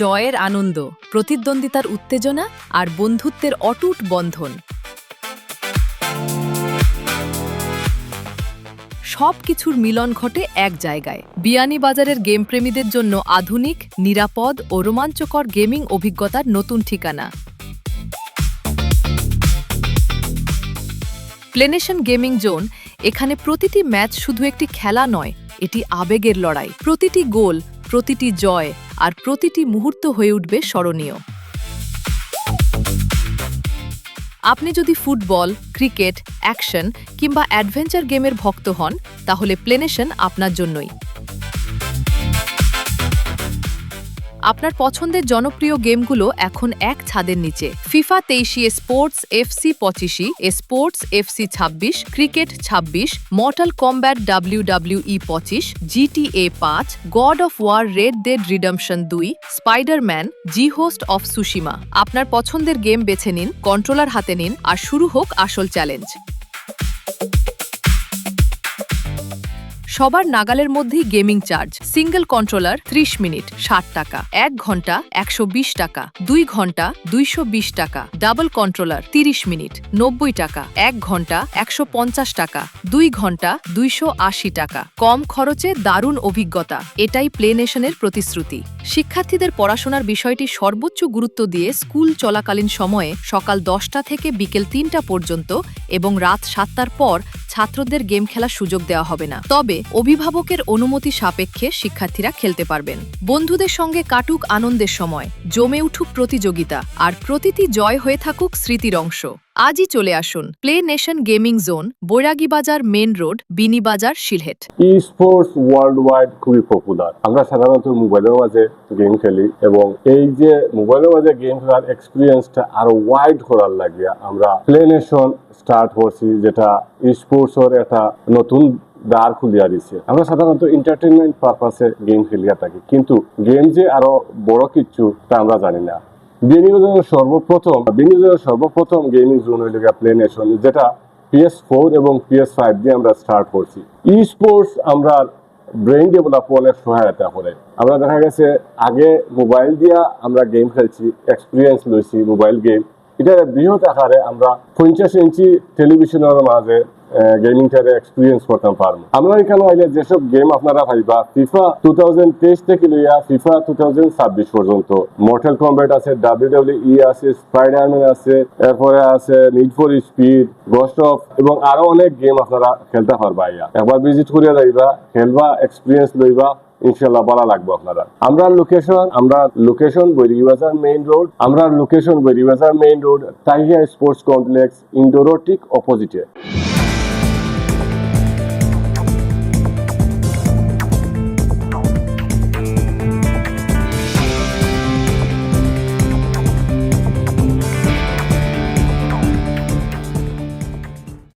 জয়ের আনন্দ, প্রতিদ্বন্দ্বিতার উত্তেজনা আর বন্ধুত্বের অটুট বন্ধন সবকিছুর মিলন ঘটে এক জায়গায়। বিয়ানীবাজারের গেম প্রেমীদের জন্য আধুনিক, নিরাপদ ও রোমাঞ্চকর গেমিং অভিজ্ঞতার নতুন ঠিকানা। প্লেনেশন গেমিং জোন। এখানে প্রতিটি ম্যাচ শুধু একটি খেলা নয়, এটি আবেগের লড়াই। প্রতিটি গোল, প্রতিটি জয় আর প্রতিটি মুহূর্ত হয়ে উঠবে স্মরণীয়। আপনি যদি ফুটবল, ক্রিকেট, অ্যাকশন কিংবা অ্যাডভেঞ্চার গেমের ভক্ত হন, তাহলে প্লেনেশন আপনার জন্যই। আপনার পছন্দের জনপ্রিয় গেমগুলো এখন এক ছাদের নিচে। FIFA 23, sports FC 25, sports FC 26, cricket 26, Mortal Kombat WWE 25, GTA 5, God of War Red Dead Redemption 2, Spiderman, Ghost of Tsushima. আপনার পছন্দের গেম বেছে নিন, কন্ট্রোলার হাতে নিন আর শুরু হোক আসল চ্যালেঞ্জ। সবার নাগালের মধ্যেই gaming charge. Single controller 30 minute 60 টাকা, 1 ঘন্টা 120 টাকা, 2 ঘন্টা 220 টাকা, ডাবল কন্ট্রোলার 30 মিনিট 90 টাকা, 1 ঘন্টা 150 টাকা, 2 ঘন্টা 280 টাকা। কম খরচে দারুণ অভিজ্ঞতা, এটাই প্লেনেশনের প্রতিশ্রুতি। শিক্ষার্থীদের পড়াশোনার বিষয়টি সর্বোচ্চ গুরুত্ব দিয়ে স্কুল চলাকালীন সময়ে সকাল 10টা থেকে বিকেল 3টা পর্যন্ত এবং রাত 7টার পর ছাত্রদের গেম খেলার সুযোগ দেওয়া হবে না। তবে অভিভাবকের অনুমতি সাপেক্ষে শিক্ষার্থীরা খেলতে পারবেন। বন্ধুদের সঙ্গে কাটুক আনন্দের সময়, জমে উঠুক প্রতিযোগিতা আর প্রতিটি জয় হয়ে থাকুক স্মৃতির অংশ। আজই চলে আসুন প্লেনেশন gaming zone, Bairagibazar main road, Binibazar, Sylhet. E sports world wide খুবই পপুলার। আমরা সাধারণত মোবাইলের মাঝে গেম খেলি এবং এই যে মোবাইলের মাঝে গেম খেলার এক্সপিরিয়েন্সটা আরো ওয়াইড করার লাগিয়া আমরা প্লেনেশন স্টার্ট করছি, যেটা ই স্পোর্টসের একটা নতুন দ্বার খুলিয়া দিচ্ছে। আমরা সাধারণত এন্টারটেইনমেন্ট পারপাসে গেম খেলিয়া থাকি, কিন্তু গেম যে আরো বড় কিছু তা আমরা জানি না। বিনিয়োগের সর্বপ্রথম গেমিং জোন হইল প্লেনেশন, যেটা PS4 এবং PS5 দিয়ে আমরা স্টার্ট করছি। ই স্পোর্টস আমরা ব্রেইন ডেভেলপ অনেক সহায়তা করে। আমরা দেখা গেছে আগে মোবাইল দিয়া আমরা গেম খেলছি, এক্সপিরিয়েন্স লইছি মোবাইল গেম। এটা বৃহৎ আকারে আমরা 50 ইঞ্চি টেলিভিশনের মাঝে গেমিংটারে এক্সপিরিয়েন্স করতে পারবো। আমরা এখানে আইলে যেসব গেম আপনারা পাইবা, ফিফা 2023 থেকে লইয়া ফিফা 2026 পর্যন্ত মর্টাল কম্ব্যাট আছে, WWE আছে, স্পাইডারম্যান আছে, এরপরে আছে need for speed, ghost of এবং আরো অনেক গেম আপনারা খেলতে পারবা। একবার ভিজিট করিয়া যাইবা, খেলবা, এক্সপিরিয়েন্স লইবা, ইনশাল্লাহ ভালো লাগবে আপনারা। আমরা location Bairagi Bazar main road, tiger sports complex, indoor ঠিক অপোজিটে।